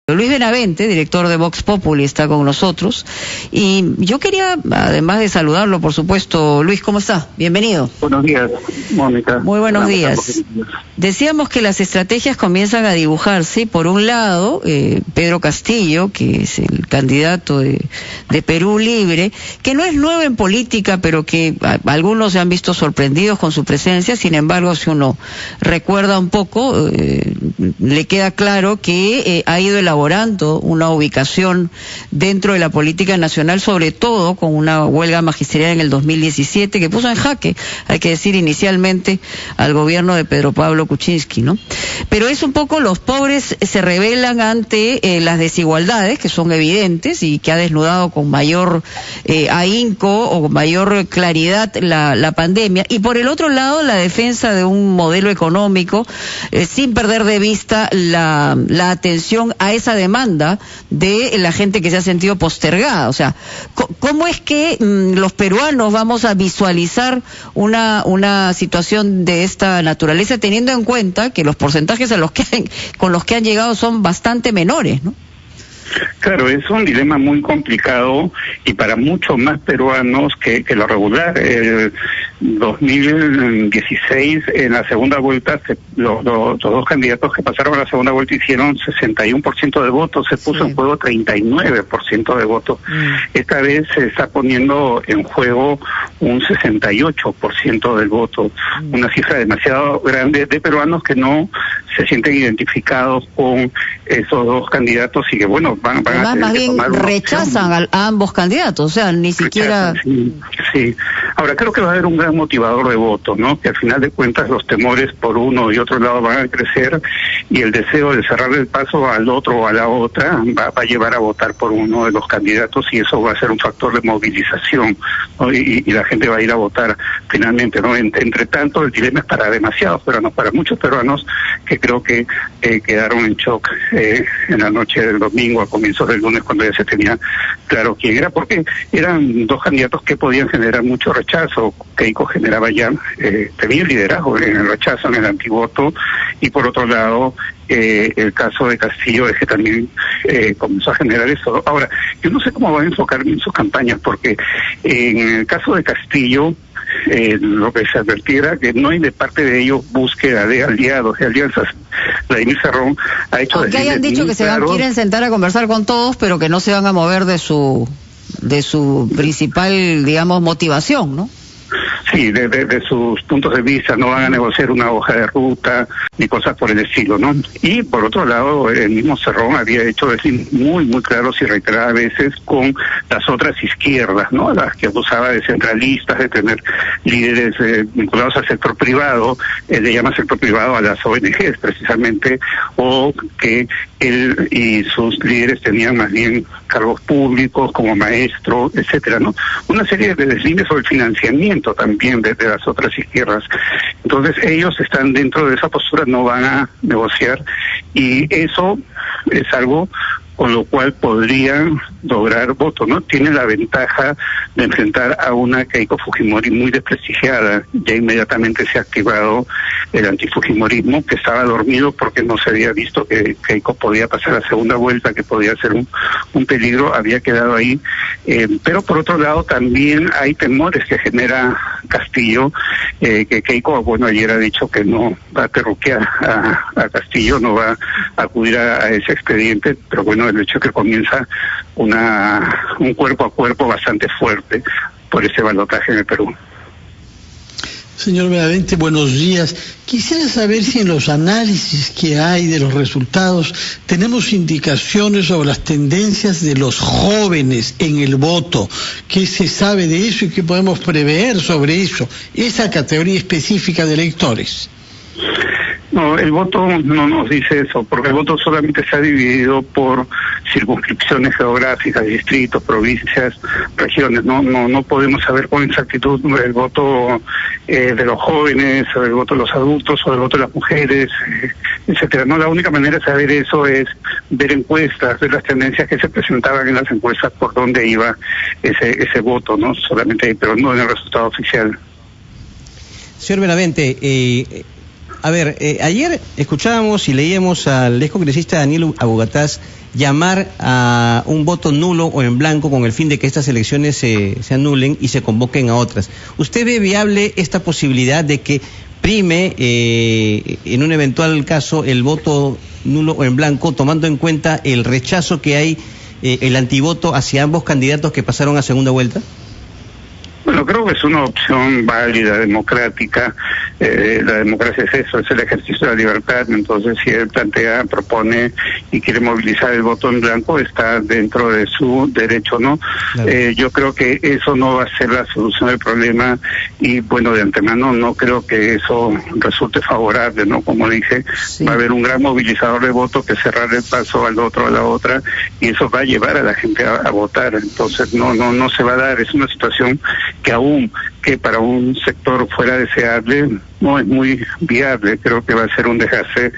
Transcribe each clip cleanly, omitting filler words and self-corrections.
Luis Benavente, director de Vox Populi, está con nosotros. Y yo quería, además de saludarlo, por supuesto, Luis, ¿cómo está? Bienvenido. Buenos días, Mónica. Muy buenos días. Decíamos que las estrategias comienzan a dibujarse. Por un lado, Pedro Castillo, que es el candidato de Perú Libre, que no es nuevo en política, pero que algunos se han visto sorprendidos con su presencia. Sin embargo, si uno recuerda un poco, le queda claro que ha ido elaborando una ubicación dentro de la política nacional, sobre todo con una huelga magisterial en el 2017 que puso en jaque, hay que decir, inicialmente al gobierno de Pedro Pablo Kuczynski, ¿no? Pero es un poco, los pobres se rebelan ante las desigualdades que son evidentes y que ha desnudado con mayor ahínco o con mayor claridad la pandemia, y por el otro lado la defensa de un modelo económico sin perder de vista la atención a esa demanda de la gente que se ha sentido postergada. O sea, ¿cómo es que los peruanos vamos a visualizar una situación de esta naturaleza, teniendo en cuenta que los porcentajes con los que han llegado son bastante menores, ¿no? Claro, es un dilema muy complicado y para muchos más peruanos que lo regular. 2016, en la segunda vuelta, los dos candidatos que pasaron a la segunda vuelta hicieron 61% de votos, se puso en juego 39% de votos. Esta vez se está poniendo en juego un 68% del voto, una cifra demasiado grande de peruanos que no se sienten identificados con esos dos candidatos y que, bueno, van a tener más que bien tomar una rechazan a ambos candidatos, o sea, ni siquiera... Sí. Ahora, creo que va a haber un gran motivador de voto, ¿no? Que al final de cuentas los temores por uno y otro lado van a crecer y el deseo de cerrarle el paso al otro o a la otra va a llevar a votar por uno de los candidatos y eso va a ser un factor de movilización, ¿no? Y la gente va a ir a votar finalmente, ¿no? Entre tanto, el dilema es para demasiados peruanos, para muchos peruanos que creo que quedaron en shock en la noche del domingo, a comienzos del lunes, cuando ya se tenía claro quién era, porque eran dos candidatos que podían generar mucho rechazo. Keiko generaba ya, tenía el liderazgo en el rechazo, en el antivoto, y por otro lado, el caso de Castillo es que también comenzó a generar eso. Ahora, yo no sé cómo van a enfocar bien sus campañas, porque en el caso de Castillo, lo que se advertiera que no hay de parte de ellos búsqueda de aliados, de alianzas. Vladimir Cerrón ha hecho... Aunque hayan dicho que quieren sentar a conversar con todos, pero que no se van a mover de su principal, digamos, motivación, ¿no? Sí, de sus puntos de vista, no van a negociar una hoja de ruta ni cosas por el estilo, ¿no? Y por otro lado, el mismo Cerrón había hecho decir muy claros y reiteradas veces con las otras izquierdas, ¿no? Las que abusaba de centralistas, de tener líderes vinculados al sector privado, le llama sector privado a las ONGs precisamente, o que él y sus líderes tenían más bien cargos públicos como maestro, etcétera, ¿no? Una serie de deslines sobre el financiamiento también de las otras izquierdas. Entonces ellos están dentro de esa postura, no van a negociar, y eso es algo con lo cual podrían lograr votos, ¿no? Tiene la ventaja de enfrentar a una Keiko Fujimori muy desprestigiada. Ya inmediatamente se ha activado el antifujimorismo, que estaba dormido porque no se había visto que Keiko podía pasar a segunda vuelta, que podía ser un peligro, había quedado ahí. Pero por otro lado también hay temores que genera Castillo, que Keiko, bueno, ayer ha dicho que no va a terruquear a Castillo, no va a acudir a ese expediente, pero bueno, el hecho que comienza un cuerpo a cuerpo bastante fuerte por ese balotaje en el Perú. Señor Benavente, buenos días. Quisiera saber si en los análisis que hay de los resultados tenemos indicaciones sobre las tendencias de los jóvenes en el voto. ¿Qué se sabe de eso y qué podemos prever sobre eso? Esa categoría específica de electores. No, el voto no nos dice eso, porque el voto solamente se ha dividido por circunscripciones geográficas, distritos, provincias, regiones. No podemos saber con exactitud el voto de los jóvenes, o el voto de los adultos, o el voto de las mujeres, etcétera. No, la única manera de saber eso es ver encuestas, ver las tendencias que se presentaban en las encuestas por dónde iba ese voto, ¿no? Solamente ahí, pero no en el resultado oficial. Señor Benavente, A ver, ayer escuchábamos y leíamos al excongresista Daniel Abogatás llamar a un voto nulo o en blanco con el fin de que estas elecciones se anulen y se convoquen a otras. ¿Usted ve viable esta posibilidad de que prime en un eventual caso el voto nulo o en blanco, tomando en cuenta el rechazo que hay, el antivoto hacia ambos candidatos que pasaron a segunda vuelta? Bueno, creo que es una opción válida, democrática. La democracia es eso, es el ejercicio de la libertad. Entonces, si él propone y quiere movilizar el voto en blanco, está dentro de su derecho, ¿no? Claro. Yo creo que eso no va a ser la solución del problema y, bueno, de antemano no creo que eso resulte favorable, ¿no? Como dije, sí, va a haber un gran movilizador de votos que cerrar el paso al otro, a la otra, y eso va a llevar a la gente a votar. Entonces, no se va a dar. Es una situación que aún que para un sector fuera deseable, no es muy viable. Creo que va a ser un desgaste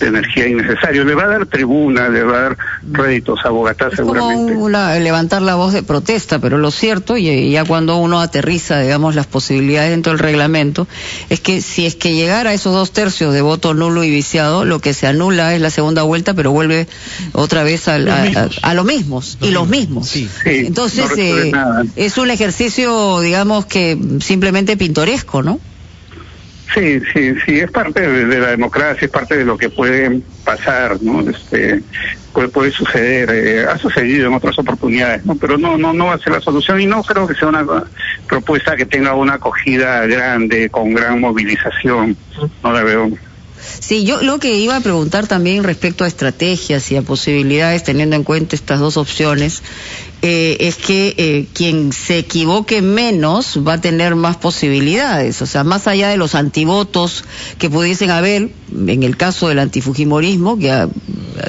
de energía innecesario. Le va a dar tribuna, le va a dar réditos a Bogotá seguramente. Como levantar la voz de protesta, pero lo cierto, y ya cuando uno aterriza, digamos, las posibilidades dentro del reglamento, es que si es que llegara a esos 2/3 de voto nulo y viciado, lo que se anula es la segunda vuelta, pero vuelve otra vez a los mismos, y los mismos. Sí, entonces, no es un ejercicio, digamos, que simplemente pintoresco, ¿no? Sí, es parte de la democracia, es parte de lo que puede pasar, ¿no? Puede suceder, ha sucedido en otras oportunidades, ¿no? Pero no va a ser la solución y no creo que sea una propuesta que tenga una acogida grande, con gran movilización, no la veo. Sí, yo lo que iba a preguntar también respecto a estrategias y a posibilidades, teniendo en cuenta estas dos opciones, es que quien se equivoque menos va a tener más posibilidades. O sea, más allá de los antivotos que pudiesen haber, en el caso del antifujimorismo, que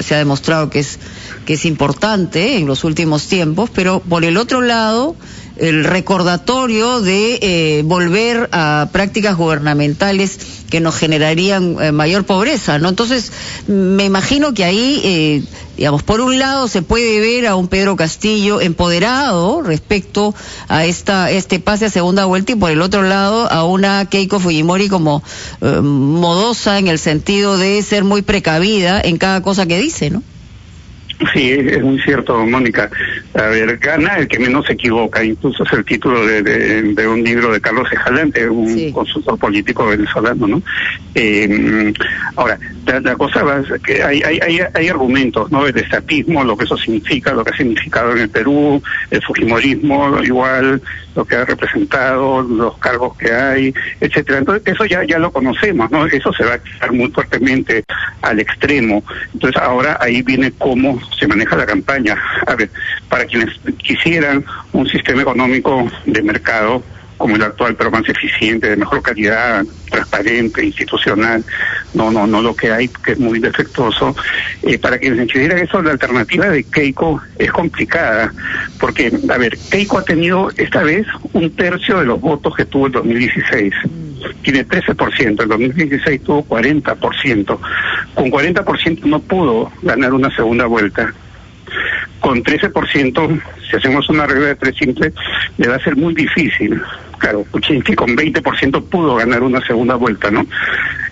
se ha demostrado que es importante en los últimos tiempos, pero por el otro lado, el recordatorio de volver a prácticas gubernamentales que nos generarían mayor pobreza, ¿no? Entonces, me imagino que ahí, digamos, por un lado se puede ver a un Pedro Castillo empoderado respecto a este pase a segunda vuelta, y por el otro lado a una Keiko Fujimori como modosa, en el sentido de ser muy precavida en cada cosa que dice, ¿no? Sí, es muy cierto, Mónica. A ver, gana el que menos se equivoca. Incluso es el título de un libro de Carlos Escalante, un consultor político venezolano, ¿no? Ahora, la cosa va es que hay argumentos, ¿no? El estatismo, lo que eso significa, lo que ha significado en el Perú, el fujimorismo, igual, lo que ha representado, los cargos que hay, etcétera. Entonces, eso ya lo conocemos, ¿no? Eso se va a quedar muy fuertemente al extremo. Entonces, ahora ahí viene cómo se maneja la campaña. A ver, para quienes quisieran un sistema económico de mercado como el actual, pero más eficiente, de mejor calidad, transparente, institucional, no lo que hay, que es muy defectuoso. Para quienes quisieran eso, la alternativa de Keiko es complicada, porque, a ver, Keiko ha tenido esta vez 1/3 de los votos que tuvo en 2016. Tiene 13%, en 2016 tuvo 40%. Con 40% no pudo ganar una segunda vuelta. Con 13%, si hacemos una regla de 3 simple, le va a ser muy difícil. Claro, Kuczynski con 20% pudo ganar una segunda vuelta, ¿no?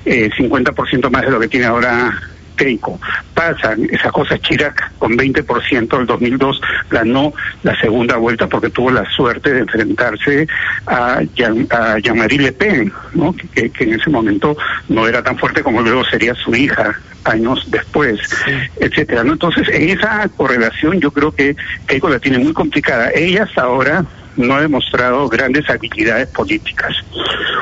50% más de lo que tiene ahora Keiko. Pasan esas cosas. Chirac con 20% el 2002 ganó la segunda vuelta porque tuvo la suerte de enfrentarse a Jean-Marie Le Pen, ¿no? Que en ese momento no era tan fuerte como luego sería su hija años después, etcétera, ¿no? Entonces, en esa correlación yo creo que Keiko la tiene muy complicada. Ella hasta ahora no ha demostrado grandes habilidades políticas.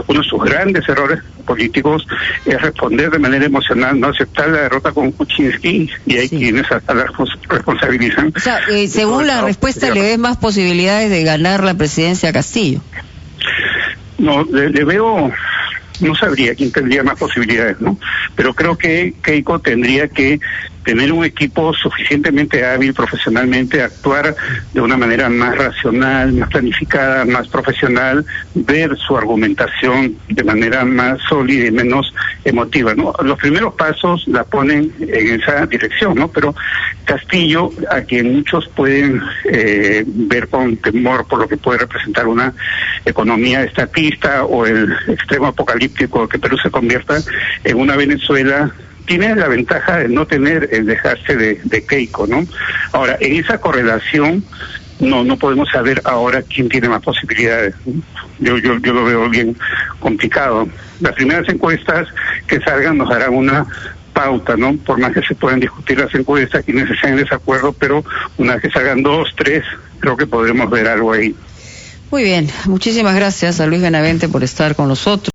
Uno de sus grandes errores políticos es responder de manera emocional, no aceptar la derrota con Kuczynski, y hay quienes hasta la responsabilizan. O sea, según la respuesta, ¿le ves más posibilidades de ganar la presidencia a Castillo? No, le veo... No sabría quién tendría más posibilidades, ¿no? Pero creo que Keiko tendría que tener un equipo suficientemente hábil profesionalmente, actuar de una manera más racional, más planificada, más profesional, ver su argumentación de manera más sólida y menos emotiva, ¿no? Los primeros pasos la ponen en esa dirección, ¿no? Pero Castillo, a quien muchos pueden ver con temor por lo que puede representar una economía estatista o el extremo apocalíptico que Perú se convierta en una Venezuela, tiene la ventaja de no tener el dejarse de Keiko, ¿no? Ahora, en esa correlación no podemos saber ahora quién tiene más posibilidades. Yo lo veo bien complicado. Las primeras encuestas que salgan nos darán una pauta, ¿no? Por más que se puedan discutir las encuestas, quienes estén en desacuerdo, pero una vez que salgan 2, 3, creo que podremos ver algo ahí. Muy bien, muchísimas gracias a Luis Benavente por estar con nosotros.